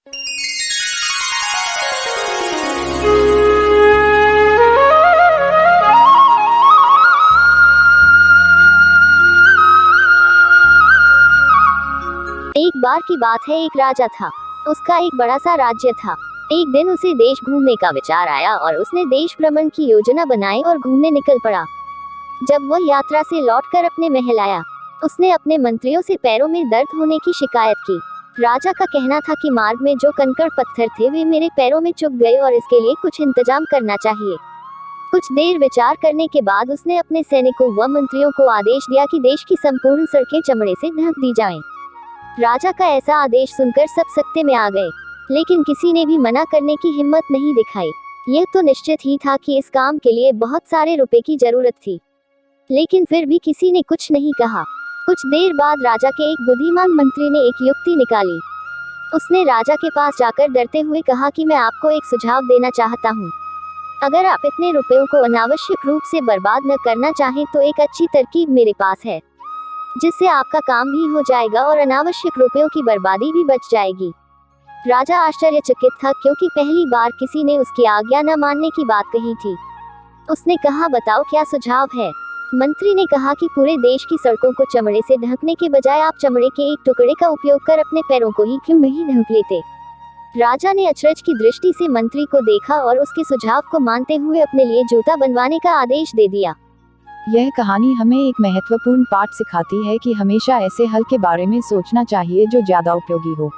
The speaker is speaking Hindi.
एक बार की बात है, एक राजा था। उसका एक बड़ा सा राज्य था। एक दिन उसे देश घूमने का विचार आया और उसने देश भ्रमण की योजना बनाई और घूमने निकल पड़ा। जब वह यात्रा से लौटकर अपने महल आया, उसने अपने मंत्रियों से पैरों में दर्द होने की शिकायत की। राजा का कहना था कि मार्ग में जो कंकड़ पत्थर थे वे मेरे पैरों में चुभ गए और इसके लिए कुछ इंतजाम करना चाहिए। कुछ देर विचार करने के बाद उसने अपने सैनिकों व मंत्रियों को आदेश दिया कि देश की संपूर्ण सड़कें चमड़े से ढक दी जाएं। राजा का ऐसा आदेश सुनकर सब सख्ते में आ गए, लेकिन किसी ने भी मना करने की हिम्मत नहीं दिखाई। यह तो निश्चित ही था कि इस काम के लिए बहुत सारे रुपए की जरूरत थी, लेकिन फिर भी किसी ने कुछ नहीं कहा। कुछ देर बाद राजा के एक बुद्धिमान मंत्री ने एक युक्ति निकाली। उसने राजा के पास जाकर डरते हुए कहा कि मैं आपको एक सुझाव देना चाहता हूँ। अगर आप इतने रुपयों को अनावश्यक रूप से बर्बाद न करना चाहें तो एक अच्छी तरकीब मेरे पास है, जिससे आपका काम भी हो जाएगा और अनावश्यक रुपयों की बर्बादी भी बच जाएगी। राजा आश्चर्यचकित था, क्योंकि पहली बार किसी ने उसकी आज्ञा न मानने की बात कही थी। उसने कहा, बताओ क्या सुझाव है। मंत्री ने कहा कि पूरे देश की सड़कों को चमड़े से ढकने के बजाय आप चमड़े के एक टुकड़े का उपयोग कर अपने पैरों को ही क्यों नहीं ढक लेते। राजा ने अचरज की दृष्टि से मंत्री को देखा और उसके सुझाव को मानते हुए अपने लिए जूता बनवाने का आदेश दे दिया। यह कहानी हमें एक महत्वपूर्ण पाठ सिखाती है कि हमेशा ऐसे हल के बारे में सोचना चाहिए जो ज्यादा उपयोगी हो।